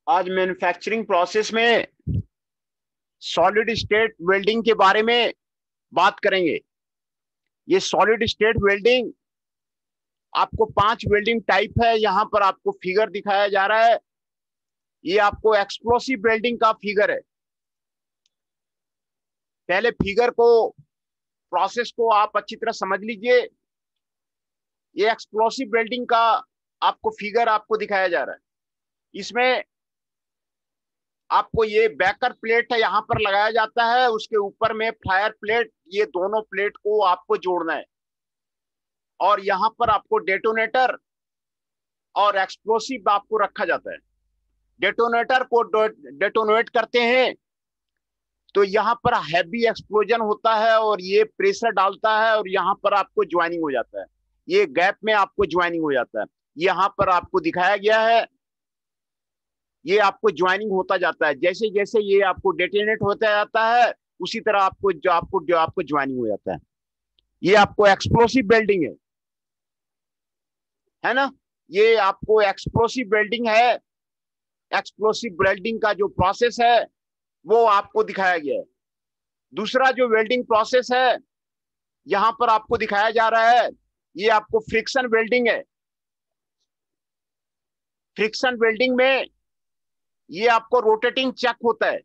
आज manufacturing process में solid state welding के बारे में बात करेंगे। ये सॉलिड स्टेट वेल्डिंग आपको 5 वेल्डिंग टाइप है, यहां पर आपको फिगर दिखाया जा रहा है। ये आपको एक्सप्लोसिव वेल्डिंग का फिगर है। पहले फिगर को, प्रोसेस को आप अच्छी तरह समझ लीजिए। ये एक्सप्लोसिव वेल्डिंग का आपको फिगर आपको दिखाया जा रहा है। इसमें आपको ये बैकर प्लेट है, यहां पर लगाया जाता है, उसके ऊपर में फायर प्लेट, ये दोनों प्लेट को आपको जोड़ना है। और यहां पर आपको डेटोनेटर और एक्सप्लोसिव आपको रखा जाता है। डेटोनेटर को डेटोनेट करते हैं तो यहाँ पर हैवी एक्सप्लोजन होता है और ये प्रेशर डालता है और यहाँ पर आपको ज्वाइनिंग हो जाता है। ये गैप में आपको ज्वाइनिंग हो जाता है। यहाँ पर आपको दिखाया गया है, ये आपको ज्वाइनिंग होता जाता है। जैसे जैसे ये आपको डेटोनेट होता जाता है उसी तरह आपको ज्वाइनिंग हो जाता है। ये आपको एक्सप्लोसिव वेल्डिंग है ना। ये आपको एक्सप्लोसिव वेल्डिंग है। एक्सप्लोसिव वेल्डिंग का जो प्रोसेस है वो आपको दिखाया गया है। दूसरा जो वेल्डिंग प्रोसेस है यहां पर आपको दिखाया जा रहा है, ये आपको फ्रिक्शन वेल्डिंग है। फ्रिक्शन वेल्डिंग में ये आपको रोटेटिंग चक होता है।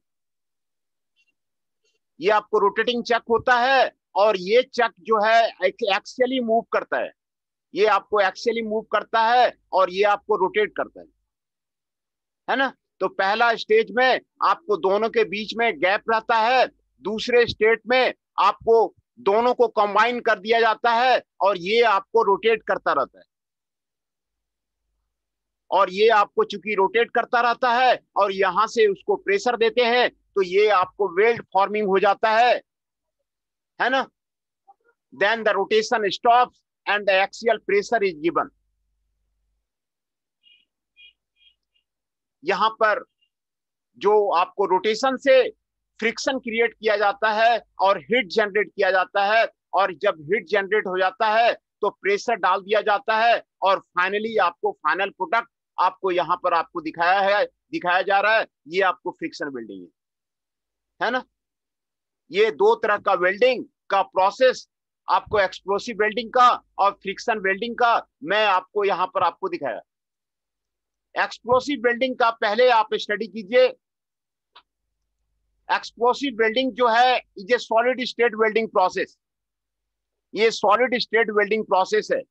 ये आपको रोटेटिंग चक होता है और ये चक जो है एक्सियली मूव करता है। ये आपको एक्सियली मूव करता है और ये आपको रोटेट करता है ना। तो पहला स्टेज में आपको दोनों के बीच में गैप रहता है। दूसरे स्टेज में आपको दोनों को कंबाइन कर दिया जाता है और ये आपको रोटेट करता रहता है। और ये आपको चूंकि रोटेट करता रहता है और यहां से उसको प्रेशर देते हैं तो ये आपको वेल्ड फॉर्मिंग हो जाता है ना। Then the rotation stops and the axial pressure is given. यहां पर जो आपको रोटेशन से फ्रिक्शन क्रिएट किया जाता है और हीट जनरेट किया जाता है। और जब हीट जनरेट हो जाता है तो प्रेशर डाल दिया जाता है और फाइनली आपको फाइनल प्रोडक्ट आपको यहाँ पर आपको दिखाया जा रहा है। ये आपको फ्रिक्शन वेल्डिंग है ना। ये दो तरह का वेल्डिंग का प्रोसेस, आपको एक्सप्लोसिव वेल्डिंग का और फ्रिक्शन वेल्डिंग का, मैं आपको यहाँ पर आपको दिखाया। एक्सप्लोसिव वेल्डिंग का पहले आप स्टडी कीजिए। एक्सप्लोसिव वेल्डिंग जो है ये सॉलिड स्टेट वेल्डिंग प्रोसेस, ये सॉलिड स्टेट वेल्डिंग प्रोसेस है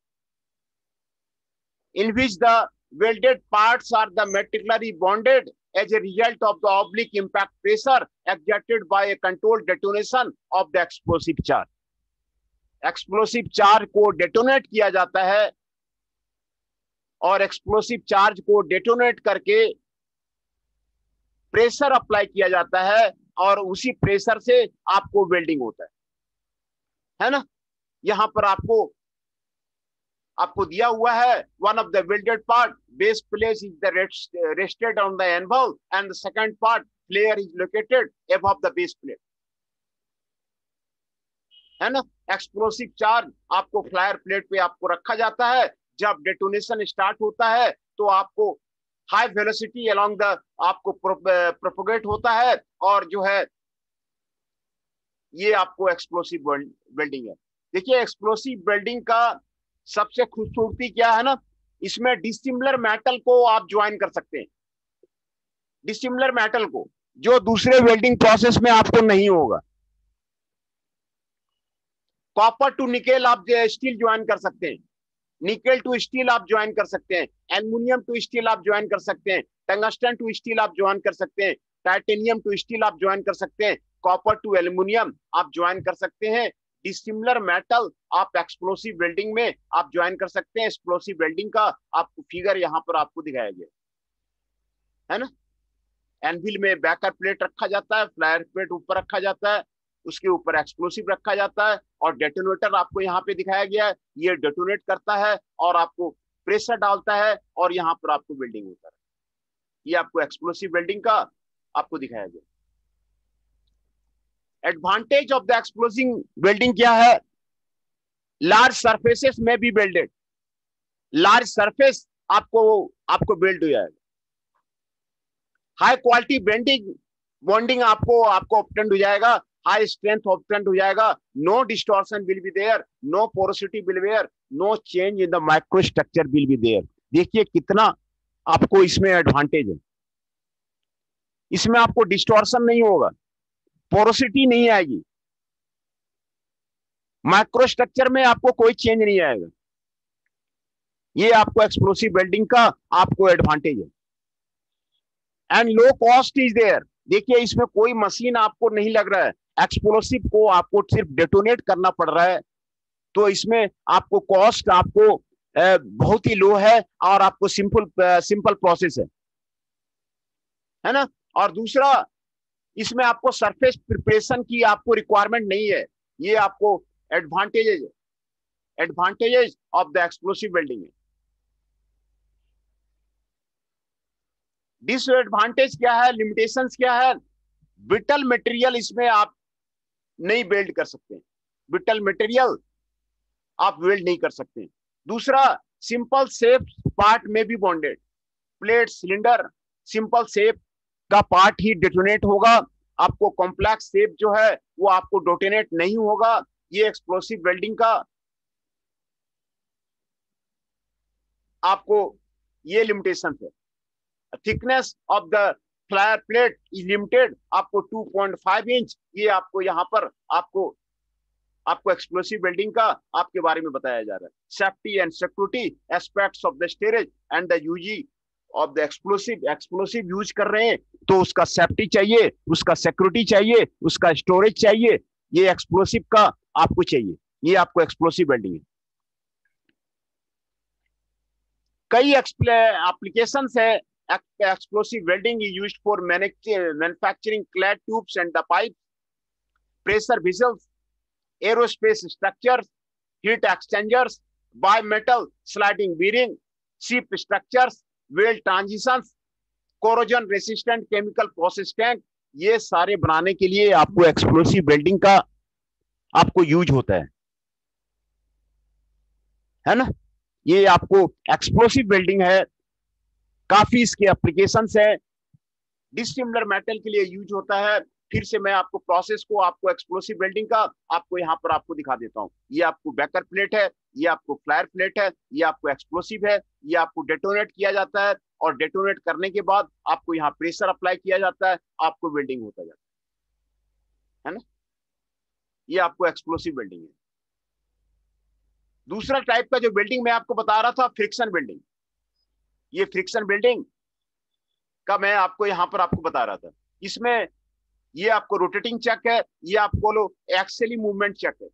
in which the welded parts are the metallically bonded as a result of the oblique impact pressure exerted by a controlled detonation of the explosive charge. Explosive charge को detonate किया जाता है और explosive charge को detonate करके pressure apply किया जाता है और उसी प्रेशर से आपको वेल्डिंग होता है ना। यहां पर आपको दिया हुआ है, one of the welded part base place is the rested on the anvil and the second part flyer is located above the base plate, है ना। एक्सप्लोसिव चार्ज आपको फ्लायर प्लेट पे आपको रखा जाता है। जब डेटोनेशन स्टार्ट होता है तो आपको हाई वेलोसिटी अलोंग द आपको प्रोपोगेट होता है और जो है ये आपको एक्सप्लोसिव वेल्डिंग है। देखिए एक्सप्लोसिव वेल्डिंग का सबसे खूबसूरती क्या है ना, इसमें डिसिमिलर मेटल को आप ज्वाइन कर सकते हैं। डिसिमिलर मेटल को जो दूसरे वेल्डिंग प्रोसेस में आपको नहीं होगा। कॉपर टू निकेल आप स्टील ज्वाइन कर सकते हैं, निकेल टू स्टील आप ज्वाइन कर सकते हैं, एल्यूमिनियम टू स्टील आप ज्वाइन कर सकते हैं, टंगस्टन टू स्टील आप ज्वाइन कर सकते हैं, टाइटेनियम टू स्टील आप ज्वाइन कर सकते हैं, कॉपर टू एल्यूमिनियम आप ज्वाइन कर सकते हैं। डिसिमिलर मेटल आप एक्सप्लोसिव वेल्डिंग में आप ज्वाइन कर सकते हैं। एक्सप्लोसिव वेल्डिंग का आपको फिगर यहाँ पर आपको दिखाया गया है ना। एनविल में बैकर प्लेट रखा जाता है, फ्लायर प्लेट ऊपर रखा जाता है, उसके ऊपर एक्सप्लोसिव रखा जाता है और डेटोनेटर आपको यहाँ पे दिखाया गया है। ये डेटोनेट करता है और आपको प्रेशर डालता है और यहाँ पर आपको वेल्डिंग होता है। ये आपको एक्सप्लोसिव वेल्डिंग का आपको दिखाया गया। Advantage of the explosive welding क्या है? लार्ज सरफेसेस में भी वेल्डेड, लार्ज सरफेस आपको आपको वेल्ड हो जाएगा। हाई क्वालिटी बेंडिंग बॉन्डिंग आपको ऑब्टेन्ड हो जाएगा, हाई स्ट्रेंथ ऑब्टेन्ड हो जाएगा, no distortion will be there, no porosity will be there, no change in the micro structure will be there. देखिए कितना आपको इसमें एडवांटेज है। इसमें आपको डिस्टॉर्शन नहीं होगा, पोरोसिटी नहीं आएगी, माइक्रो स्ट्रक्चर में आपको कोई चेंज नहीं आएगा। ये आपको एक्सप्लोसिव वेल्डिंग का आपको एडवांटेज है। And low cost is there. देखिए इसमें कोई मशीन आपको नहीं लग रहा है, एक्सप्लोसिव को आपको सिर्फ डेटोनेट करना पड़ रहा है, तो इसमें आपको कॉस्ट आपको बहुत ही लो है और आपको सिंपल प्रोसेस है ना। और दूसरा, इसमें आपको सरफेस प्रिपरेशन की आपको रिक्वायरमेंट नहीं है। ये आपको advantages of the explosive welding है। डिसएडवांटेज क्या है, लिमिटेशंस क्या है? ब्रिटल मटेरियल इसमें आप नहीं वेल्ड कर सकते, ब्रिटल मटेरियल आप वेल्ड नहीं कर सकते। दूसरा, सिंपल शेप पार्ट में भी bonded, plate cylinder simple shape का पार्ट ही डेटोनेट होगा, आपको कॉम्प्लेक्स शेप जो है वो आपको डेटोनेट नहीं होगा। ये एक्सप्लोसिव वेल्डिंग का आपको ये लिमिटेशन है। Thickness of the flyer plate is limited, आपको 2.5 इंच, ये आपको यहाँ पर आपको एक्सप्लोसिव वेल्डिंग का आपके बारे में बताया जा रहा है। Safety and security aspects of the storage and the usage of the explosive use कर रहे हैं तो उसका सेफ्टी चाहिए, उसका सिक्योरिटी चाहिए, उसका स्टोरेज चाहिए, ये एक्सप्लोसिव का आपको चाहिए। ये आपको एक्सप्लोसिव वेल्डिंग है। कई एप्लीकेशंस है। Explosive welding is used for manufacturing clad tubes and the pipe, pressure vessels, aerospace structures, heat exchangers, biometal sliding bearing, ship structures, weld transitions, corrosion resistant chemical process tank, ये सारे बनाने के लिए आपको explosive welding का आपको use होता है ना। ये आपको एक्सप्लोसिव वेल्डिंग है, काफी इसके एप्लीकेशंस है, डिसिमिलर मेटल के लिए यूज होता है। फिर से मैं आपको प्रोसेस को आपको एक्सप्लोसिव वेल्डिंग का आपको यहाँ पर आपको दिखा देता हूँ। ये आपको बैकर प्लेट है, ये आपको फ्लायर प्लेट है, ये आपको एक्सप्लोसिव है, ये आपको डेटोनेट किया जाता है और डेटोनेट करने के बाद आपको यहाँ प्रेशर अप्लाई किया जाता है, आपको वेल्डिंग होता जाता है ना। ये आपको एक्सप्लोसिव वेल्डिंग है। दूसरा टाइप का जो वेल्डिंग मैं आपको बता रहा था, फ्रिक्शन वेल्डिंग। ये फ्रिक्शन वेल्डिंग का मैं आपको यहाँ पर आपको बता रहा था। इसमें ये आपको रोटेटिंग चक है, ये आपको लो एक्सेली मूवमेंट चक है।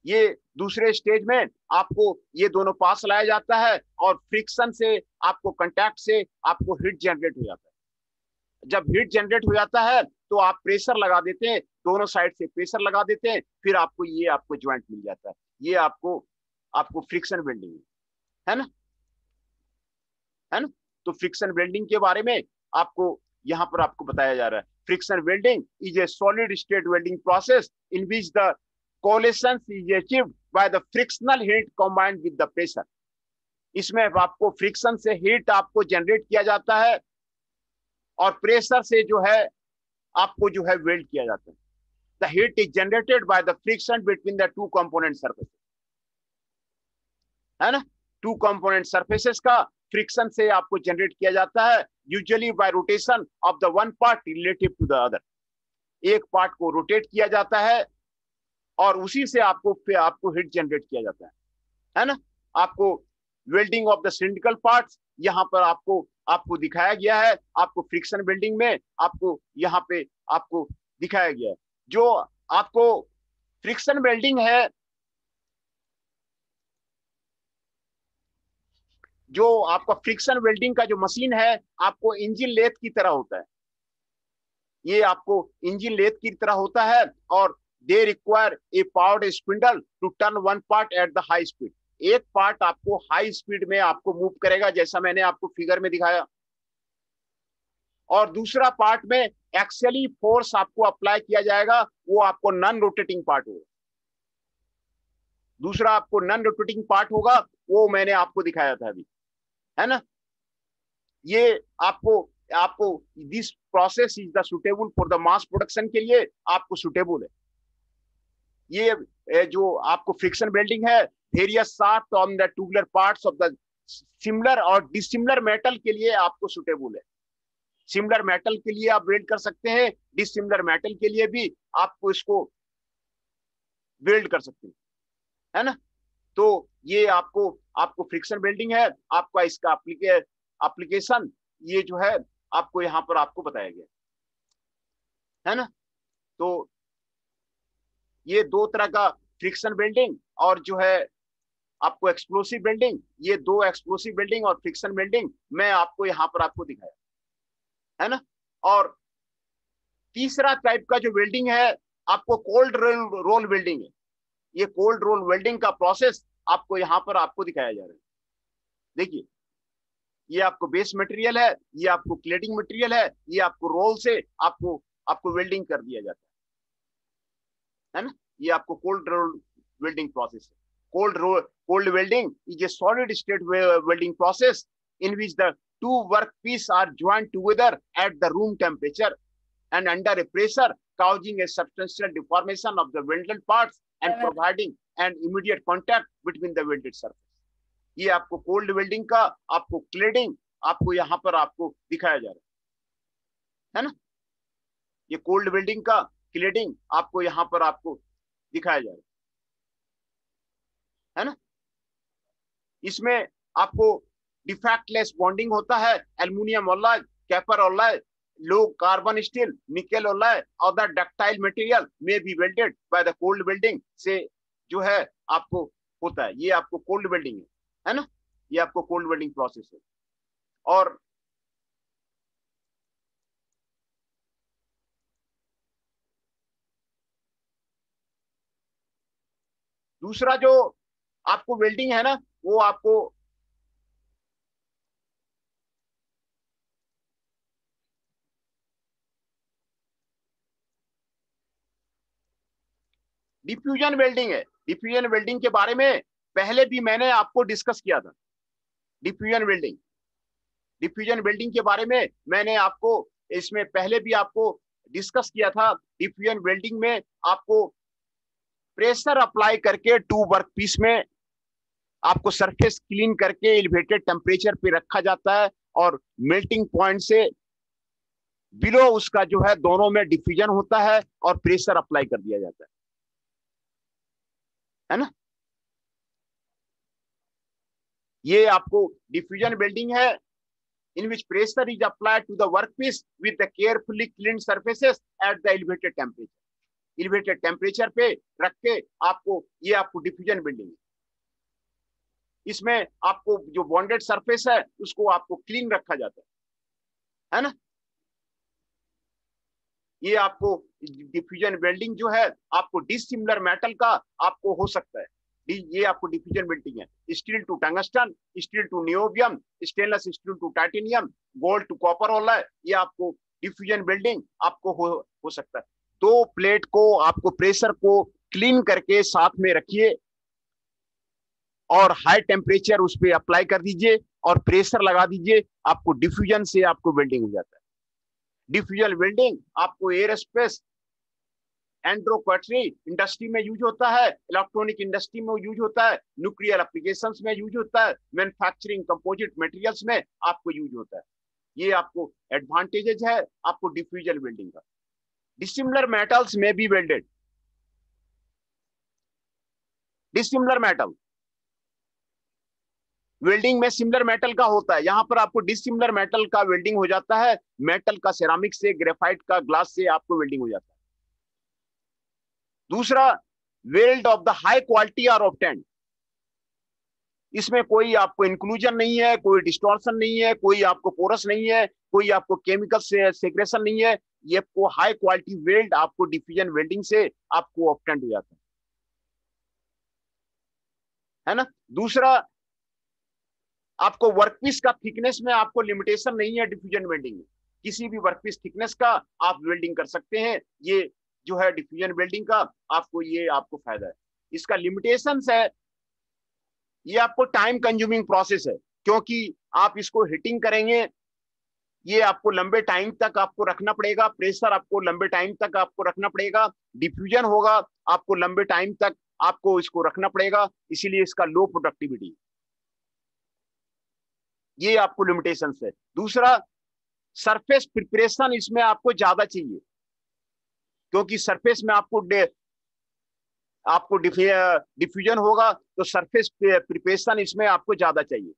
ये दूसरे स्टेज में आपको ये दोनों पास लाया जाता है और फ्रिक्शन से आपको कांटेक्ट से आपको हीट जनरेट हो जाता है। जब हीट जनरेट हो जाता है तो आप प्रेशर लगा देते हैं, दोनों साइड से प्रेशर लगा देते हैं, फिर आपको ये आपको ज्वाइंट मिल जाता है। ये आपको फ्रिक्शन वेल्डिंग है ना, है ना। तो फ्रिक्शन वेल्डिंग के बारे में आपको यहाँ पर आपको बताया जा रहा है। Friction welding is A solid state welding process in which the coalition is achieved by the frictional heat combined with the pressure. इसमें आपको फ्रिक्शन से हीट आपको जनरेट किया जाता है और प्रेशर से जो है आपको जो है वेल्ड किया जाता है। The heat is generated by the friction between the two component surfaces, है ना। टू कंपोनेंट सर्फेसेस का फ्रिक्शन से आपको जनरेट किया जाता है, usually by rotation of the one part relative to the other. एक पार्ट को रोटेट किया जाता है और उसी से आपको हीट जनरेट किया जाता है ना। आपको welding of the cylindrical parts यहाँ पर आपको दिखाया गया है। आपको फ्रिक्शन वेल्डिंग में आपको यहाँ पे आपको दिखाया गया है। जो आपको फ्रिक्शन वेल्डिंग है, जो आपका फ्रिक्शन वेल्डिंग का जो मशीन है आपको इंजन लेथ की तरह होता है। ये आपको इंजन लेथ की तरह होता है और they require a powered spindle to turn one part at the high speed. एक पार्ट आपको हाई स्पीड में आपको मूव करेगा, जैसा मैंने आपको फिगर में दिखाया, और दूसरा पार्ट में एक्सियली फोर्स आपको अप्लाई किया जाएगा, वो आपको नॉन रोटेटिंग पार्ट होगा। दूसरा आपको नॉन रोटेटिंग पार्ट होगा, वो मैंने आपको दिखाया था अभी, है ना। ये आपको आपको this process is the suitable for the mass production के लिए आपको सुटेबल है। ये जो आपको फ्रिक्शन वेल्डिंग है, various shaft on the tubular parts of the similar और डिसिमिलर मेटल के लिए आपको सुटेबल है। सिमिलर मेटल के लिए आप वेल्ड कर सकते हैं, डिसिमिलर मेटल के लिए भी आपको इसको वेल्ड कर सकते हैं, है ना। तो ये आपको आपको फ्रिक्शन वेल्डिंग है, आपका इसका एप्लीकेशन ये जो है आपको यहाँ पर आपको बताया गया, है ना। तो ये दो तरह का फ्रिक्शन वेल्डिंग और जो है आपको एक्सप्लोसिव वेल्डिंग, ये दो एक्सप्लोसिव वेल्डिंग और फ्रिक्शन वेल्डिंग मैं आपको यहाँ पर आपको दिखाया, है ना। और तीसरा टाइप का जो वेल्डिंग है आपको कोल्ड रोल वेल्डिंग है। ये कोल्ड रोल वेल्डिंग का प्रोसेस आपको यहाँ पर आपको दिखाया जा रहा है। देखिए, ये आपको बेस मटेरियल है, ये आपको क्लेडिंग मटेरियल है, ये आपको रोल से आपको आपको वेल्डिंग कर दिया जाता है ना। ये आपको कोल्ड रोल वेल्डिंग प्रोसेस है। Cold welding is A solid state welding process in which the two workpieces are joined together at the room temperature and under a pressure, causing a substantial deformation of the welded parts and providing an immediate contact between the welded surface. ये आपको cold welding का आपको cladding आपको यहाँ पर आपको दिखाया जा रहा है ना। ये कोल्ड वेल्डिंग का क्लेडिंग आपको यहाँ पर आपको दिखाया जा रहा है ना। इसमें आपको डिफेक्टलेस बॉन्डिंग होता है, aluminium alloy, copper alloy, low carbon steel, nickel alloy, other ductile material में be welded by the cold welding से जो है आपको होता है। ये आपको कोल्ड वेल्डिंग है ना। ये आपको कोल्ड वेल्डिंग प्रोसेस है। और दूसरा जो आपको वेल्डिंग है ना, वो आपको डिफ्यूजन वेल्डिंग है। डिफ्यूजन वेल्डिंग के बारे में पहले भी मैंने आपको डिस्कस किया था। डिफ्यूजन वेल्डिंग के बारे में मैंने आपको इसमें पहले भी आपको डिस्कस किया था। डिफ्यूजन वेल्डिंग में आपको प्रेशर अप्लाई करके टू वर्क पीस में आपको सरफेस क्लीन करके एलिवेटेड टेम्परेचर पे रखा जाता है और मेल्टिंग पॉइंट से बिलो उसका जो है दोनों में डिफ्यूजन होता है और प्रेशर अप्लाई कर दिया जाता है ना। ये आपको डिफ्यूजन वेल्डिंग है in which pressure is applied to the workpiece with the carefully cleaned surfaces at the elevated temperature. Elevated temperature पे रख के आपको ये आपको डिफ्यूजन वेल्डिंग है। इसमें आपको जो बॉन्डेड सरफेस है उसको आपको क्लीन रखा जाता है ना। ये आपको डिफ्यूजन वेल्डिंग जो है आपको डिसिमिलर मेटल का आपको हो सकता है। ये आपको डिफ्यूजन वेल्डिंग है। Steel to tungsten, steel to niobium, stainless steel to titanium, gold to copper वाला है। ये आपको डिफ्यूजन वेल्डिंग आपको हो सकता है। दो प्लेट को आपको प्रेशर को क्लीन करके साथ में रखिए और हाई टेम्परेचर उस पर अप्लाई कर दीजिए और प्रेशर लगा दीजिए, आपको डिफ्यूजन से आपको वेल्डिंग हो जाता है। डिफ्यूजन वेल्डिंग आपको एयरोस्पेस एंड्रोक्वाटरी इंडस्ट्री में यूज होता है, इलेक्ट्रॉनिक इंडस्ट्री में यूज होता है, न्यूक्लियर एप्लीकेशंस में यूज होता है, मैन्युफैक्चरिंग कंपोजिट मटेरियल्स में आपको यूज होता है। ये आपको एडवांटेजेस है आपको डिफ्यूजन वेल्डिंग का। डिसिमिलर मेटल्स में भी वेल्डेड, डिसिमिलर मेटल वेल्डिंग में सिमिलर मेटल का होता है, यहां पर आपको डिसिमिलर मेटल का वेल्डिंग हो जाता है। मेटल का सेरामिक से, ग्रेफाइट का, ग्लास से आपको वेल्डिंग हो जाता है। दूसरा, weld of the high quality are obtained. इसमें कोई आपको इंक्लूजन नहीं है, कोई डिस्टॉर्शन नहीं है, कोई आपको पोरस नहीं है, कोई आपको केमिकल से सेक्रेशन नहीं है, ये आपको हाई क्वालिटी वेल्ड आपको डिफ्यूजन वेल्डिंग से आपको ऑब्टेंड हो जाता है ना। दूसरा, आपको वर्कपीस का थिकनेस में आपको लिमिटेशन नहीं है डिफ्यूजन वेल्डिंग में, किसी भी वर्कपीस थिकनेस का आप वेल्डिंग कर सकते हैं। ये जो है डिफ्यूजन वेल्डिंग का आपको ये आपको फायदा है। इसका लिमिटेशंस है, ये आपको टाइम कंज्यूमिंग प्रोसेस है, क्योंकि आप इसको हीटिंग करेंगे, ये आपको लंबे टाइम तक आपको रखना पड़ेगा, प्रेशर आपको लंबे टाइम तक आपको रखना पड़ेगा, डिफ्यूजन होगा आपको लंबे टाइम तक आपको इसको रखना पड़ेगा, इसीलिए इसका लो प्रोडक्टिविटी, ये आपको लिमिटेशंस है। दूसरा, सरफेस प्रिपरेशन इसमें आपको ज्यादा चाहिए, क्योंकि सरफेस में आपको डिफ्यूजन होगा तो सरफेस प्रिपरेशन इसमें आपको ज्यादा चाहिए।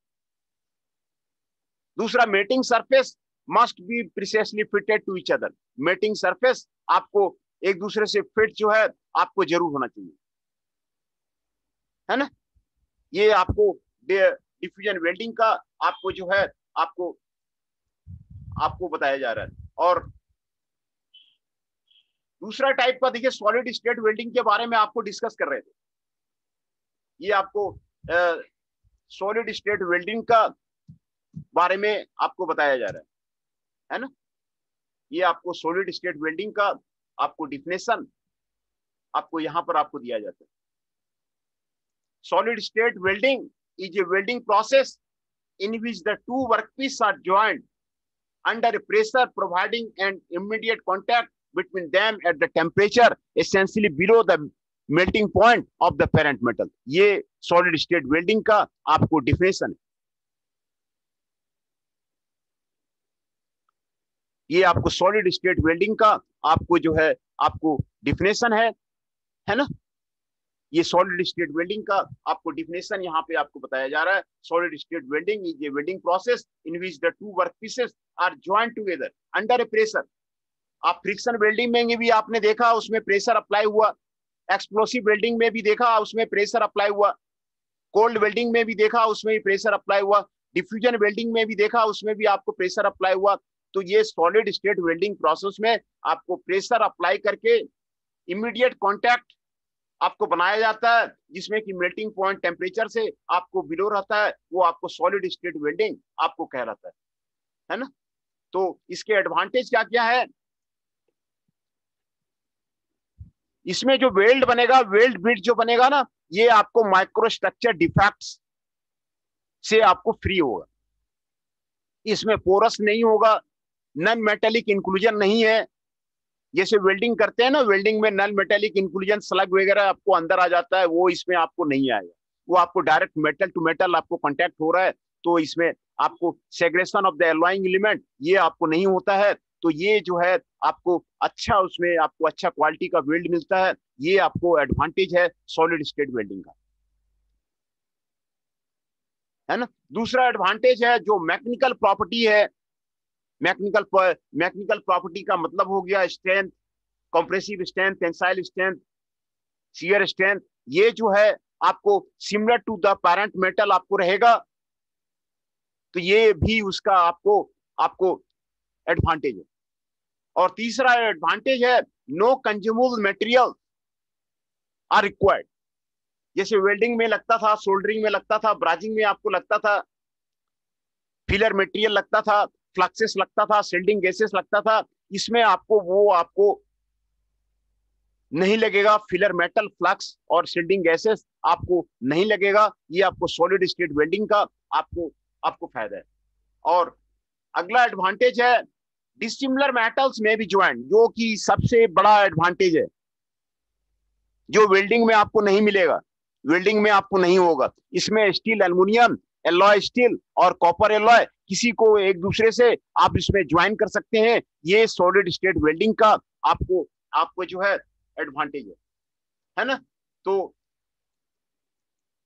दूसरा, mating surface must be precisely fitted to each other, mating surface आपको एक दूसरे से फिट जो है आपको जरूर होना चाहिए, है ना। ये आपको डिफ्यूजन वेल्डिंग का आपको जो है आपको बताया जा रहा है। और दूसरा टाइप का देखिए, सॉलिड स्टेट वेल्डिंग के बारे में आपको डिस्कस कर रहे थे। ये आपको सॉलिड स्टेट वेल्डिंग का बारे में आपको बताया जा रहा है ना। ये आपको सॉलिड स्टेट वेल्डिंग का आपको डिफिनेशन आपको यहां पर आपको दिया जाता है। Solid state welding is a welding process in which the two workpieces are joined under pressure, providing an immediate contact between them at the temperature essentially below the melting point of the parent metal. ये solid state welding का आपको definition है। ये आपको solid state welding का आपको जो है आपको definition है ना। ये सॉलिड स्टेट वेल्डिंग का आपको डिफिनेशन यहाँ पे आपको बताया जा रहा है। Solid state welding is a welding process in which the two work pieces are joint together under a pressure. आप फ्रिक्शन वेल्डिंग में भी आपने देखा, उसमें प्रेशर अप्लाई हुआ, एक्सप्लोसिव वेल्डिंग में भी देखा, उसमें प्रेशर अप्लाई हुआ, कोल्ड वेल्डिंग में भी देखा, उसमें भी प्रेशर अप्लाई हुआ, डिफ्यूजन वेल्डिंग में भी देखा, उसमें भी आपको प्रेशर अप्लाई हुआ। तो ये सॉलिड स्टेट वेल्डिंग प्रोसेस में आपको प्रेशर अप्लाई करके इमीडिएट कॉन्टैक्ट आपको बनाया जाता है, जिसमें कि मेल्टिंग पॉइंट टेम्परेचर से आपको बिलो रहता है, वो आपको सॉलिड स्टेट वेल्डिंग आपको कहलाता है ना। तो इसके एडवांटेज क्या क्या है, इसमें जो वेल्ड बनेगा, वेल्ड बिट जो बनेगा ना, ये आपको माइक्रोस्ट्रक्चर डिफेक्ट्स से आपको फ्री होगा। इसमें पोरस नहीं होगा, नॉन मेटेलिक इंक्लूजन नहीं है। जैसे वेल्डिंग करते हैं ना, वेल्डिंग में नॉन मेटेलिक इंक्लूजन स्लग वगैरह आपको अंदर आ जाता है, वो इसमें आपको नहीं आएगा। वो आपको डायरेक्ट मेटल टू मेटल आपको कांटेक्ट हो रहा है, तो इसमें आपको segregation of the alloying element ये आपको नहीं होता है। तो ये जो है आपको अच्छा, उसमें आपको अच्छा क्वालिटी का वेल्ड मिलता है। ये आपको एडवांटेज है सॉलिड स्टेट वेल्डिंग का, है ना। दूसरा एडवांटेज है जो मैकेनिकल प्रॉपर्टी है। मैकेनिकल प्रॉपर्टी का मतलब हो गया strength, compressive strength, tensile strength, shear strength. ये जो है आपको similar to the parent metal आपको रहेगा, तो ये भी उसका आपको एडवांटेज है। और तीसरा एडवांटेज है no consumable material are required. जैसे वेल्डिंग में लगता था, सोल्डरिंग में लगता था, ब्राजिंग में आपको लगता था, फिलर मटेरियल लगता था, फ्लक्सेस लगता था, शिल्डिंग गैसेस लगता था। इसमें आपको नहीं लगेगा, फिलर मेटल, फ्लक्स और शिल्डिंग गैसेस आपको नहीं लगेगा। ये आपको सॉलिड स्टेट वेल्डिंग का आपको फायदा है। और अगला एडवांटेज है डिसिमिलर मेटल्स में भी ज्वाइंट, जो कि सबसे बड़ा एडवांटेज है, जो वेल्डिंग में आपको नहीं मिलेगा, वेल्डिंग में आपको नहीं होगा। इसमें स्टील, एल्युमिनियम, एलॉय स्टील और कॉपर एलॉय किसी को एक दूसरे से आप इसमें ज्वाइन कर सकते हैं। ये सॉलिड स्टेट वेल्डिंग का आपको जो है एडवांटेज है ना। तो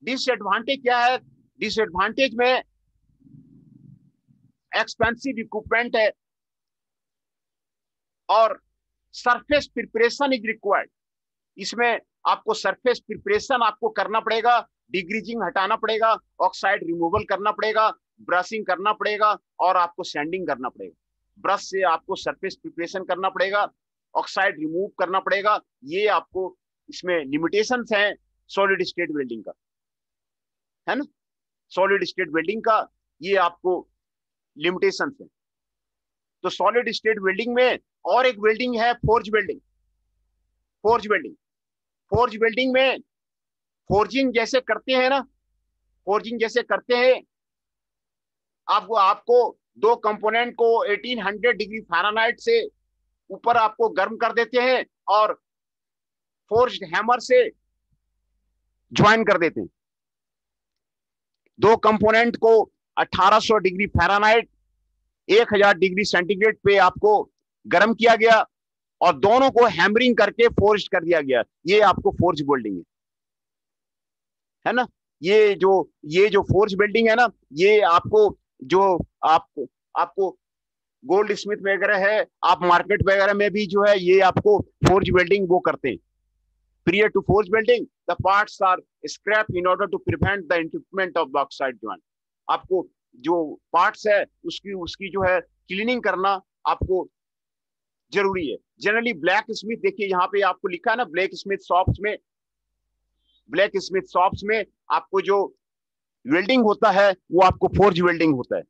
डिसएडवांटेज क्या है, डिसएडवांटेज में एक्सपेंसिव इक्विपमेंट है और सरफेस प्रिपरेशन इज रिक्वायर्ड। इसमें आपको सरफेस प्रिपरेशन आपको करना पड़ेगा, डिग्रीजिंग हटाना पड़ेगा, ऑक्साइड रिमूवल करना पड़ेगा, ब्रशिंग करना पड़ेगा और आपको सैंडिंग करना पड़ेगा। ब्रश से आपको सरफेस प्रिपरेशन करना पड़ेगा, ऑक्साइड रिमूव करना पड़ेगा। ये आपको इसमें लिमिटेशंस हैं सॉलिड स्टेट वेल्डिंग का, है ना। सॉलिड स्टेट वेल्डिंग का ये आपको लिमिटेशंस है। तो सॉलिड स्टेट वेल्डिंग में और एक वेल्डिंग है forge welding. Forge welding, forge welding में फोर्जिंग जैसे करते हैं ना, फोर्जिंग जैसे करते हैं, आपको दो कंपोनेंट को 1800 डिग्री फ़ारेनहाइट से ऊपर आपको गर्म कर देते हैं और फोर्ज्ड हैमर से ज्वाइन कर देते हैं। दो कंपोनेंट को 1800 डिग्री फ़ारेनहाइट 1000 डिग्री सेंटीग्रेड पे आपको गर्म किया गया और दोनों को हैमरिंग करके फोर्ज कर दिया गया। ये आपको फोर्ज वेल्डिंग है ना। ये जो फोर्ज वेल्डिंग है ना, ये आपको जो आपको आपको गोल्ड स्मिथ वगैरह है, आप मार्केट वगैरह में भी जो है ये आपको फोर्ज वेल्डिंग वो करते हैं। Prior to forge welding, the parts are scrapped in order to prevent the entanglement of the oxide joint. आपको जो पार्ट्स है उसकी उसकी जो है क्लीनिंग करना आपको जरूरी है। जनरली ब्लैक स्मिथ, देखिए यहाँ पे आपको लिखा है ना, ब्लैक स्मिथ शॉप्स में, ब्लैक स्मिथ शॉप्स में आपको जो वेल्डिंग होता है वो आपको फोर्ज वेल्डिंग होता है।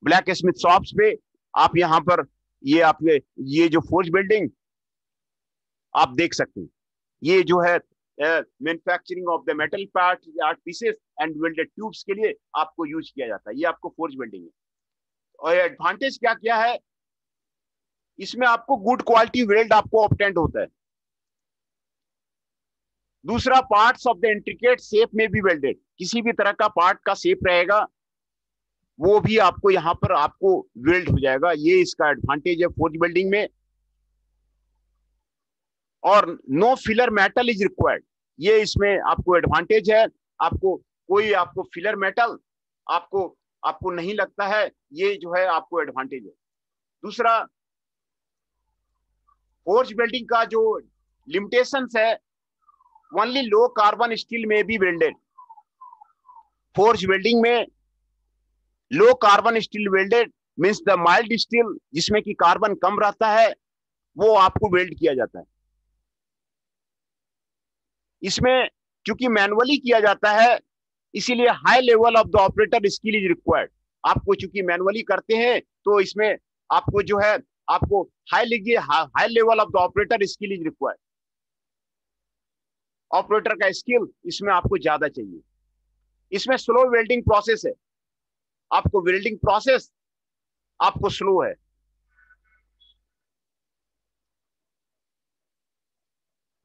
ब्लैक स्मिथ शॉप्स पे आप यहाँ पर ये जो फोर्ज वेल्डिंग आप देख सकते हैं। ये जो है manufacturing of the metal part art pieces and welded tubes के लिए आपको यूज किया जाता है। ये आपको फोर्ज वेल्डिंग है। और एडवांटेज क्या क्या है इसमें, आपको गुड क्वालिटी वेल्ड आपको ऑब्टेंड होता है। दूसरा, parts of the intricate shape में भी वेल्डेड, किसी भी तरह का पार्ट का शेप रहेगा वो भी आपको यहाँ पर आपको वेल्ड हो जाएगा। ये इसका एडवांटेज है फोर्ज वेल्डिंग में। और no filler metal is required, ये इसमें आपको एडवांटेज है। आपको फिलर मेटल आपको आपको नहीं लगता है, ये जो है आपको एडवांटेज है। दूसरा, फोर्ज वेल्डिंग का जो लिमिटेशंस है, ओनली लो कार्बन स्टील में बी वेल्डेड। फोर्ज वेल्डिंग में लो carbon steel welded means the mild steel, जिसमें कि कार्बन कम रहता है, वो आपको वेल्ड किया जाता है। इसमें क्योंकि मैनुअली किया जाता है, इसीलिए high level of the operator skill is required. आपको चूंकि मैनुअली करते हैं तो इसमें आपको जो है आपको high level of the operator skill is required. Operator का स्किल इसमें आपको ज्यादा चाहिए। इसमें स्लो वेल्डिंग प्रोसेस है, आपको वेल्डिंग प्रोसेस आपको स्लो है।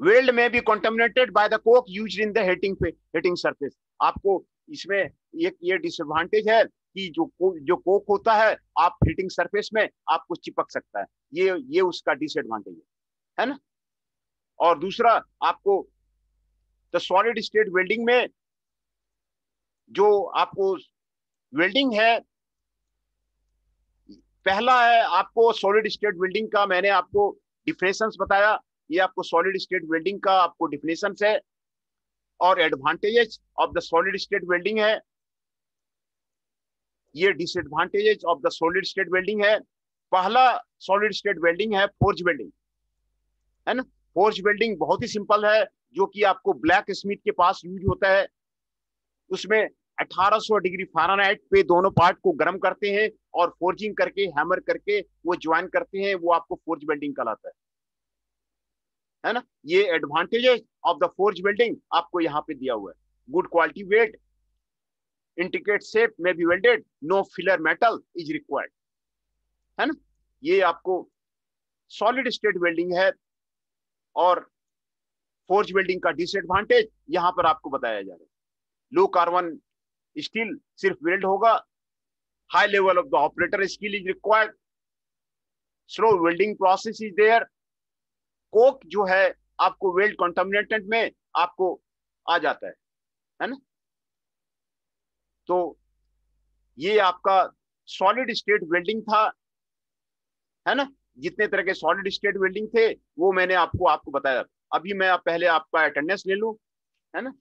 वेल्ड में भी contaminated by the Coke used in the heating surface. आपको इसमें एक ये डिसएडवांटेज है कि जो कोक होता है आप हीटिंग सरफेस में आपको चिपक सकता है, ये उसका डिसएडवांटेज है ना। और दूसरा, आपको द सॉलिड स्टेट वेल्डिंग में जो आपको वेल्डिंग है, पहला है आपको सॉलिड स्टेट वेल्डिंग का मैंने आपको डिफिनेशंस बताया, ये आपको सॉलिड स्टेट वेल्डिंग का आपको डिफिनेशंस है। और advantages of the solid state welding है, ये disadvantages of the solid state welding है। पहला सॉलिड स्टेट वेल्डिंग है फोर्ज वेल्डिंग, है ना। फोर्ज वेल्डिंग बहुत ही सिंपल है, जो कि आपको ब्लैक स्मिथ के पास यूज होता है। उसमें 1800 डिग्री फ़ारेनहाइट पे दोनों पार्ट को गर्म करते हैं और फोर्जिंग करके हैमर करके वो ज्वाइन करते हैं, वो आपको फोर्ज वेल्डिंग कहलाता है ना। ये advantages of the forge welding आपको यहाँ पे दिया हुआ है। Good quality weld, intricate shape में be welded, no filler metal is required, है ना। ये आपको सॉलिड स्टेट वेल्डिंग है। और फोर्ज वेल्डिंग का डिसएडवांटेज यहाँ पर आपको बताया जा रहा है। लो कार्बन स्टील सिर्फ वेल्ड होगा, high level of the operator skill is required, slow welding process is there. Coke जो है आपको वेल्ड कंटामिनेटेड में आपको आ जाता है ना। तो ये आपका सॉलिड स्टेट वेल्डिंग था, है ना। जितने तरह के सॉलिड स्टेट वेल्डिंग थे वो मैंने आपको बताया। अभी मैं पहले आपका अटेंडेंस ले लूं, है ना।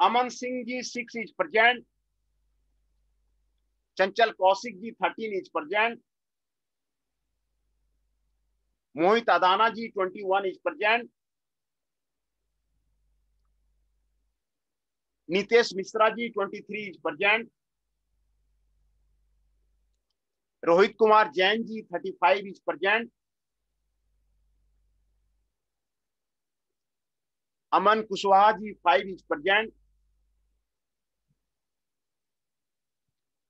Aman Singh ji 6 is present, Chanchal Kaushik ji 13 is present, Mohit Adana ji 21 is present, Nitesh Mishra ji 23 is present, Rohit Kumar Jain ji 35 is present, Aman Kushwaha ji 5 is present,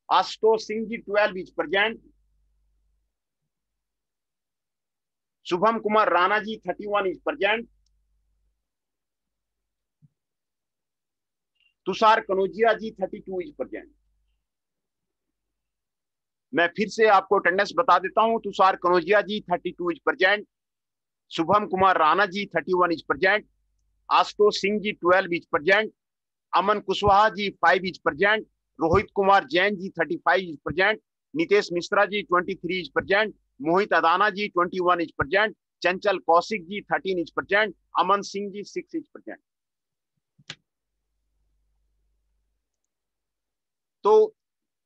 Ashutosh Singh ji 12 is present, Shubham Kumar Rana ji 31 is present, Tushar Kanaujia ji 32 is present. मैं फिर से आपको अटेंडेंस बता देता हूं। Tushar Kanaujia ji 32 is present, Shubham Kumar Rana ji 31 is present, Ashutosh Singh ji 12 is present, Aman Kushwaha ji 5 is present, Rohit Kumar Jain ji 35 is present, Nitesh Mishra ji 23 is present, Mohit Adana ji 21 is present, Chanchal Kaushik ji 13 is present, Aman Singh ji 6 is present. तो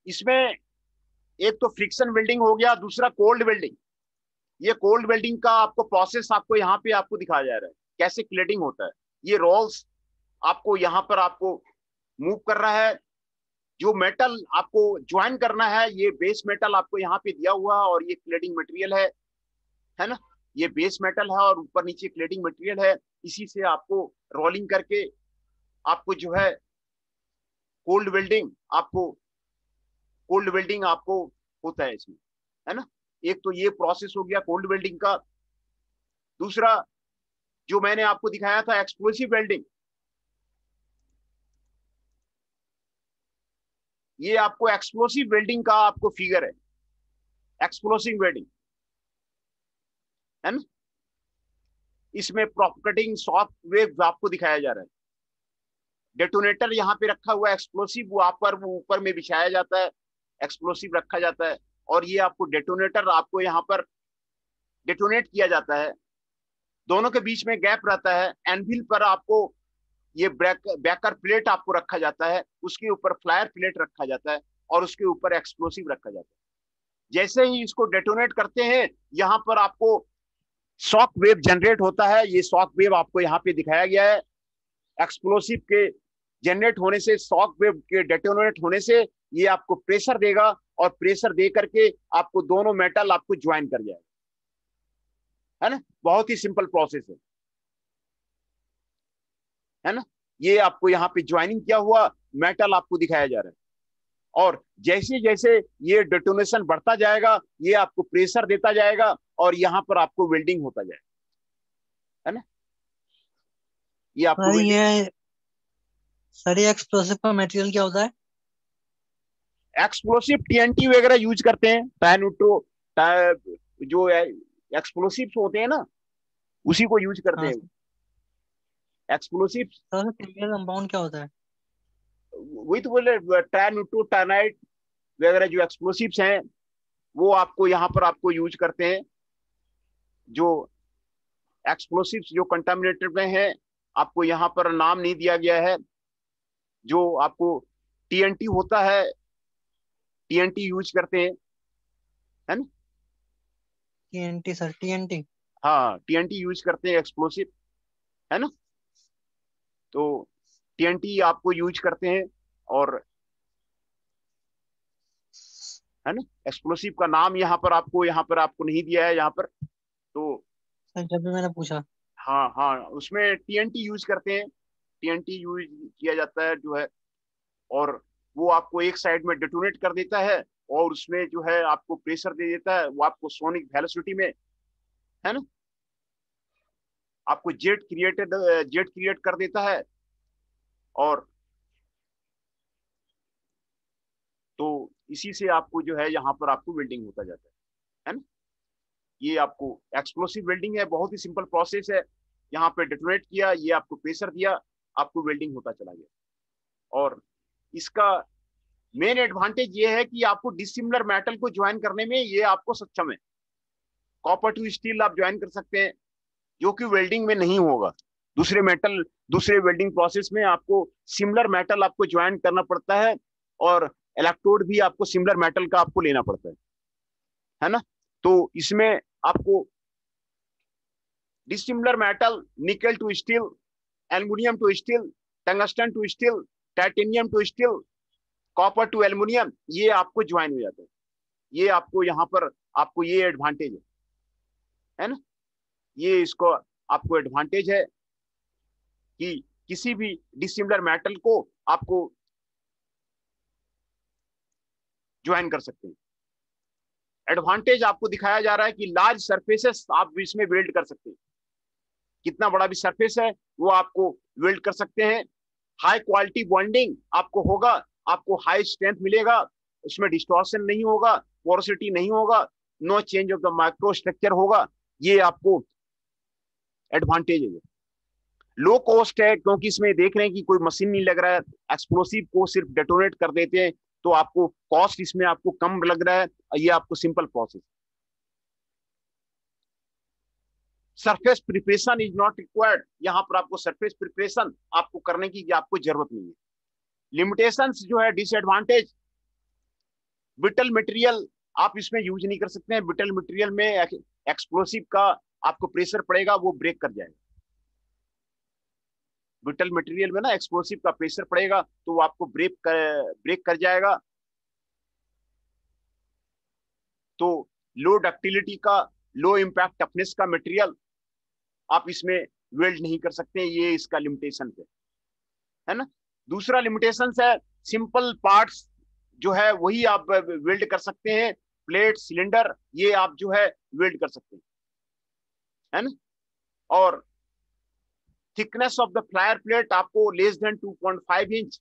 इसमें एक तो फ्रिक्शन वेल्डिंग हो गया, दूसरा कोल्ड वेल्डिंग। ये कोल्ड वेल्डिंग का आपको प्रोसेस आपको यहाँ पे आपको दिखाया जा रहा है कैसे क्लेडिंग होता है। ये रोल्स आपको यहाँ पर आपको मूव कर रहा है। जो मेटल आपको ज्वाइन करना है, ये बेस मेटल आपको यहाँ पे दिया हुआ है और ये क्लेडिंग मटेरियल है ना। ये बेस मेटल है और ऊपर नीचे क्लेडिंग मटेरियल है। इसी से आपको रोलिंग करके आपको जो है कोल्ड वेल्डिंग आपको होता है इसमें, है ना। एक तो ये प्रोसेस हो गया कोल्ड वेल्डिंग का। दूसरा जो मैंने आपको दिखाया था एक्सप्लोसिव वेल्डिंग, ये आपको एक्सप्लोसिव वेल्डिंग का आपको फिगर है, एक्सप्लोसिव वेल्डिंग, है ना। इसमें प्रोपकटिंग शॉक वेव आपको दिखाया जा रहा है। डेटोनेटर यहाँ पे रखा हुआ है, एक्सप्लोसिव वो ऊपर में बिछाया जाता है, एक्सप्लोसिव रखा जाता है और ये आपको डेटोनेटर आपको यहाँ पर डेटोनेट किया जाता है। दोनों के बीच में गैप रहता है। एनविल पर आपको ये बैकर प्लेट आपको रखा जाता है, उसके ऊपर फ्लायर प्लेट रखा जाता है और उसके ऊपर एक्सप्लोसिव रखा जाता है। जैसे ही इसको डेटोनेट करते हैं, यहाँ पर आपको शॉक वेव जनरेट होता है। ये शॉक वेव आपको यहाँ पे दिखाया गया है। एक्सप्लोसिव के जनरेट होने से, शॉक वेव के डेटोनेट होने से ये आपको प्रेशर देगा और प्रेशर दे करके आपको दोनों मेटल आपको ज्वाइन कर जाएगा, है ना। बहुत ही सिंपल प्रोसेस है ना। ये आपको यहाँ पे ज्वाइनिंग किया हुआ मेटल आपको दिखाया जा रहा है और जैसे जैसे ये डेटोनेशन बढ़ता जाएगा, ये आपको प्रेशर देता जाएगा और यहाँ पर आपको वेल्डिंग होता जाएगा, है ना। ये आपको सर वेल्डिंग। ये सर ये एक्सप्लोसिव का मटेरियल क्या होता है? एक्सप्लोसिव टीएनटी वगैरह यूज करते हैं, टायनूट्रो जो एक्सप्लोसिव होते हैं ना, उसी को यूज करते हाँ हैं sir. Explosive. Sir chemical compound क्या होता है? वही तो बोले, टायनूट्रो टाइनाइट वगैरह जो एक्सप्लोसिव्स हैं वो आपको यहाँ पर आपको यूज करते हैं। जो एक्सप्लोसिव्स जो कंटामिनेटेड में है, आपको यहाँ पर नाम नहीं दिया गया है। जो आपको टीएनटी होता है, टीएनटी यूज करते हैं, है ना। TNT sir, TNT. हाँ, टीएनटी यूज करते हैं एक्सप्लोसिव, है ना। तो टीएनटी आपको यूज करते हैं और, है ना, एक्सप्लोसिव का नाम यहाँ पर आपको नहीं दिया है यहाँ पर। तो सर जब भी मैंने पूछा। हाँ हाँ, उसमें टीएनटी यूज करते हैं, टीएनटी यूज किया जाता है जो है। और वो आपको एक साइड में डेटोनेट कर देता है और उसमें जो है आपको प्रेशर दे देता है, वो आपको सोनिक वेलोसिटी में, है ना, आपको जेट क्रिएट कर देता है। और तो इसी से आपको जो है यहाँ पर आपको वेल्डिंग होता जाता है ना। ये आपको एक्सप्लोसिव वेल्डिंग है, बहुत ही सिंपल प्रोसेस है। यहाँ पे डेटोनेट किया, ये आपको प्रेशर दिया, आपको वेल्डिंग होता चला गया। और इसका मेन एडवांटेज ये है कि आपको डिसिमिलर मेटल को ज्वाइन करने में ये आपको सक्षम है। कॉपर टू स्टील आप ज्वाइन कर सकते हैं, जो कि वेल्डिंग में नहीं होगा, दूसरे वेल्डिंग प्रोसेस में आपको सिमिलर मेटल आपको ज्वाइन करना पड़ता है, और इलेक्ट्रोड भी आपको सिमिलर मेटल का आपको लेना पड़ता है ना। तो इसमें आपको dissimilar metal, nickel to steel, aluminium to steel, tungsten to steel, titanium to steel, copper to aluminium, ये आपको ज्वाइन हो जाता है। ये आपको यहाँ पर आपको ये एडवांटेज है ना, ये इसको आपको एडवांटेज है कि किसी भी डिसिमिलर मेटल को आपको ज्वाइन कर सकते हैं। एडवांटेज आपको दिखाया जा रहा है कि लार्ज सरफेसेस आप इसमें वेल्ड कर सकते हैं, कितना बड़ा भी सरफेस है वो आपको वेल्ड कर सकते हैं। हाई क्वालिटी बॉन्डिंग आपको होगा, आपको हाई स्ट्रेंथ मिलेगा, उसमें डिस्टॉर्शन नहीं होगा, पोरोसिटी नहीं होगा, no change of the micro structure होगा, ये आपको एडवांटेज है। लो कॉस्ट है क्योंकि इसमें देख रहे हैं कि कोई मशीन नहीं लग रहा है, एक्सप्लोसिव को सिर्फ डेटोनेट कर देते हैं, तो आपको कॉस्ट इसमें आपको कम लग रहा है, ये आपको simple process. Surface preparation is not required, यहाँ पर आपको सरफेस प्रिपरेशन आपको करने की आपको जरूरत नहीं है। लिमिटेशंस जो है, डिसएडवांटेज, ब्रिटल मटेरियल आप इसमें यूज नहीं कर सकते हैं। ब्रिटल मटेरियल में एक्सप्लोसिव का आपको प्रेशर पड़ेगा, वो ब्रेक कर जाएगा। ब्रिटल मटेरियल में ना एक्सप्लोसिव का प्रेशर पड़ेगा तो वो आपको ब्रेक कर जाएगा। तो लो डक्टिलिटी का, लो इम्पैक्ट टफनेस का मटेरियल आप इसमें वेल्ड नहीं कर सकते, ये इसका लिमिटेशन है ना। दूसरा लिमिटेशन है, सिंपल पार्ट्स जो है वही आप वेल्ड कर सकते हैं, प्लेट, सिलेंडर, ये आप जो है वेल्ड कर सकते हैं, है ना। और thickness of the flyer plate आपको लेस देन 2.5 इंच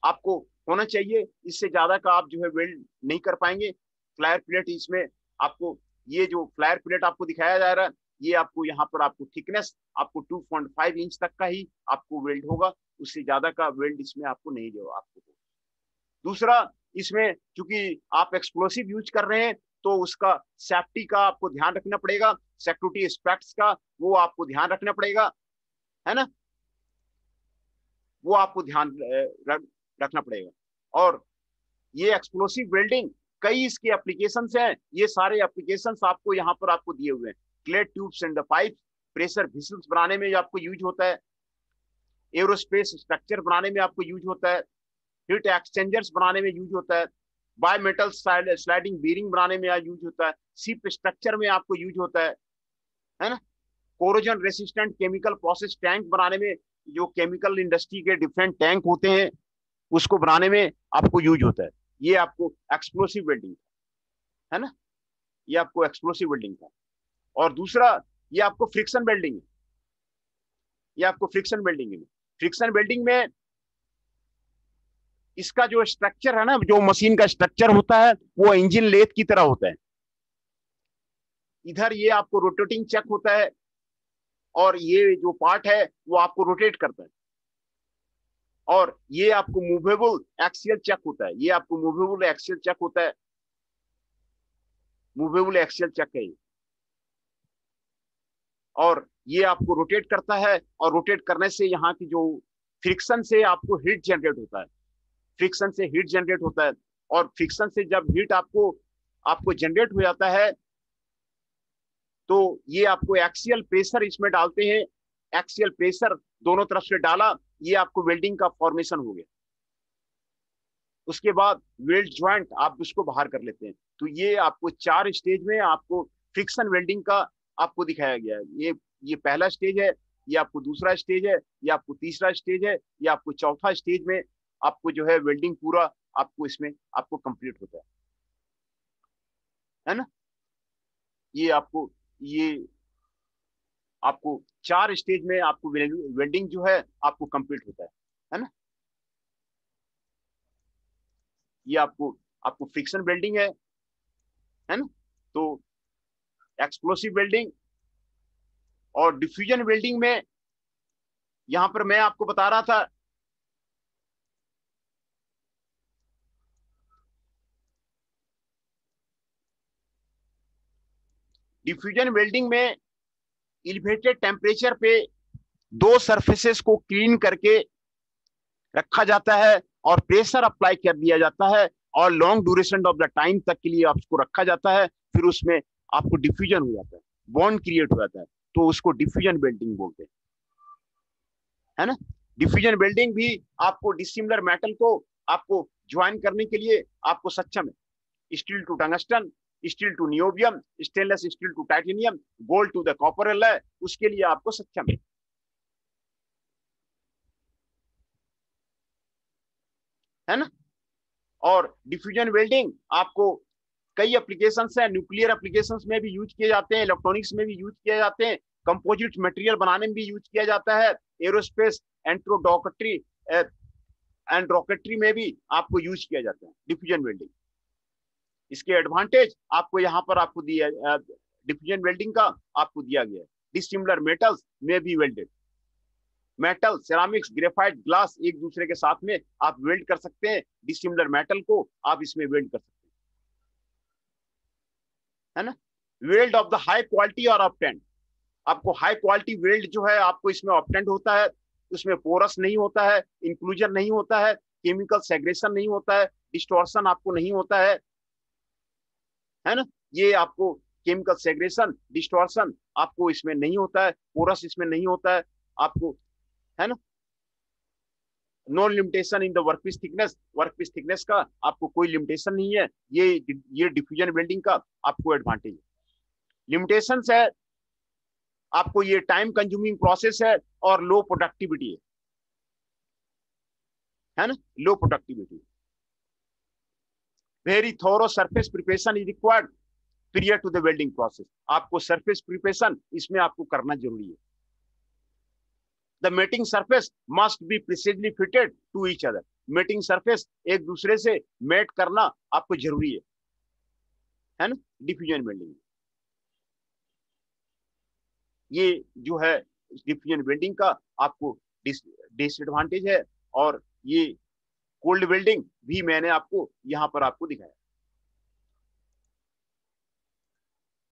आपको होना चाहिए, इससे ज्यादा का आप जो है वेल्ड नहीं कर पाएंगे। फ्लायर प्लेट इसमें आपको, ये जो फ्लायर प्लेट आपको दिखाया जा रहा है, ये आपको यहाँ पर आपको थिकनेस आपको 2.5 इंच तक का ही आपको वेल्ड होगा, उससे ज्यादा का वेल्ड इसमें आपको नहीं जो आपको। दूसरा, इसमें चूंकि आप एक्सप्लोसिव यूज कर रहे हैं तो उसका सेफ्टी का आपको ध्यान रखना पड़ेगा, सिक्योरिटी एस्पेक्ट्स का वो आपको ध्यान रखना पड़ेगा, है ना, वो आपको ध्यान रखना पड़ेगा। और ये एक्सप्लोसिव वेल्डिंग कई इसके एप्लीकेशन हैं, ये सारे एप्लीकेशन आपको यहाँ पर आपको दिए हुए हैं। Clay tubes and pipe, pressure whistles बनाने में आपको यूज होता है, एरोस्पेस स्ट्रक्चर बनाने में आपको यूज होता है, हीट एक्सचेंजर्स बनाने में यूज होता है, बायोमेटल स्लाइडिंग बीरिंग बनाने में यूज होता है, शिप स्ट्रक्चर में आपको यूज होता है ना। Corrosion resistant chemical process tank बनाने में, जो केमिकल इंडस्ट्री के डिफरेंट टैंक होते हैं उसको बनाने में आपको यूज होता है। ये आपको एक्सप्लोसिव वेल्डिंग है ना, ये आपको एक्सप्लोसिव वेल्डिंग था। और दूसरा, ये आपको फ्रिक्शन वेल्डिंग है, ये आपको फ्रिक्शन वेल्डिंग है। फ्रिक्शन वेल्डिंग में इसका जो स्ट्रक्चर है ना, जो मशीन का स्ट्रक्चर होता है वो इंजन लेथ की तरह होता है। इधर ये आपको रोटेटिंग चक होता है और ये जो पार्ट है वो आपको रोटेट करता है, और ये आपको मूवेबल एक्सियल चक होता है, ये आपको मूवेबल एक्सियल चक होता है, मूवेबल एक्सियल चक है ये। और ये आपको रोटेट करता है, और रोटेट करने से यहाँ की जो फ्रिक्शन से आपको हीट जनरेट होता है, फ्रिक्शन से हीट जनरेट होता है, और फ्रिक्शन से जब हीट आपको आपको जनरेट हो जाता है तो ये आपको एक्सियल प्रेशर इसमें डालते हैं, एक्सियल प्रेशर दोनों तरफ से डाला, ये आपको वेल्डिंग का फॉर्मेशन हो गया। उसके बाद वेल्ड ज्वाइंट आप उसको बाहर कर लेते हैं। तो ये आपको 4 स्टेज में आपको फ्रिक्शन वेल्डिंग का आपको दिखाया गया है। ये पहला स्टेज है, ये आपको दूसरा स्टेज है, ये आपको तीसरा स्टेज है, ये आपको चौथा स्टेज में आपको जो है वेल्डिंग पूरा आपको इसमें आपको कंप्लीट होता है ना। ये आपको 4 स्टेज में आपको वेल्डिंग जो है आपको कंप्लीट होता है ना। ये आपको आपको फ्रिक्शन वेल्डिंग है ना। तो एक्सप्लोसिव वेल्डिंग और डिफ्यूजन वेल्डिंग में यहां पर मैं आपको बता रहा था, डिफ्यूजन वेल्डिंग में एलिवेटेड टेम्परेचर पे दो सरफेसेस को क्लीन करके रखा जाता है और प्रेशर अप्लाई कर दिया जाता है और long duration of the time तक के लिए आपको रखा जाता है, फिर उसमें आपको डिफ्यूजन हो जाता है, बॉन्ड क्रिएट हो जाता है, तो उसको डिफ्यूजन वेल्डिंग बोलते हैं, है ना। डिफ्यूजन वेल्डिंग भी आपको डिसिमिलर मेटल को आपको ज्वाइन करने के लिए आपको सक्षम है। Steel to tungsten, steel to niobium, stainless steel to titanium, gold to the copper alloy, उसके लिए आपको सक्षम है ना। और डिफ्यूजन वेल्डिंग आपको कई एप्लीकेशंस है, न्यूक्लियर एप्लीकेशंस में भी यूज किए जाते हैं, इलेक्ट्रॉनिक्स में भी यूज किए जाते हैं, कंपोजिट मटेरियल बनाने में भी यूज किया जाता है, एरोस्पेस एंट्रोडॉकट्री एंड रॉकेटरी में भी आपको यूज किया जाता है डिफ्यूजन वेल्डिंग। इसके एडवांटेज आपको यहाँ पर आपको दिया, डिफ्यूजन वेल्डिंग का आपको दिया गया है। डिसिमिलर मेटल्स में भी welded, metal, ceramics, graphite, glass एक दूसरे के साथ में आप वेल्ड कर सकते हैं, डिसिमिलर मेटल को आप इसमें वेल्ड कर सकते हैं, है ना। Weld of the high quality और ऑप्टेंड, आपको हाई क्वालिटी वेल्ड जो है आपको इसमें ऑप्टेंड होता है, उसमें पोरस नहीं होता है, इंक्लूजन नहीं होता है, केमिकल सेग्रेशन नहीं होता है, डिस्टॉर्शन आपको नहीं होता है ना। ये आपको केमिकल सेग्रेशन, डिस्टॉर्शन आपको इसमें नहीं होता है, पोरस इसमें नहीं होता है आपको, है ना। No limitation in the workpiece thickness, workpiece thickness का आपको कोई लिमिटेशन नहीं है, ये डिफ्यूजन वेल्डिंग का आपको एडवांटेज है। लिमिटेशंस है आपको, ये टाइम कंज्यूमिंग प्रोसेस है और लो प्रोडक्टिविटी है ना, low productivity. Very thorough surface preparation is required prior to the welding process, आपको सरफेस प्रिपरेशन इसमें आपको करना जरूरी है। The mating surface must be precisely fitted to each other, mating surface एक दूसरे से मेट करना आपको जरूरी है ना डिफ्यूजन वेल्डिंग। ये जो है डिफ्यूजन वेल्डिंग का आपको डिसएडवांटेज है, और ये कोल्ड वेल्डिंग भी मैंने आपको यहाँ पर आपको दिखाया।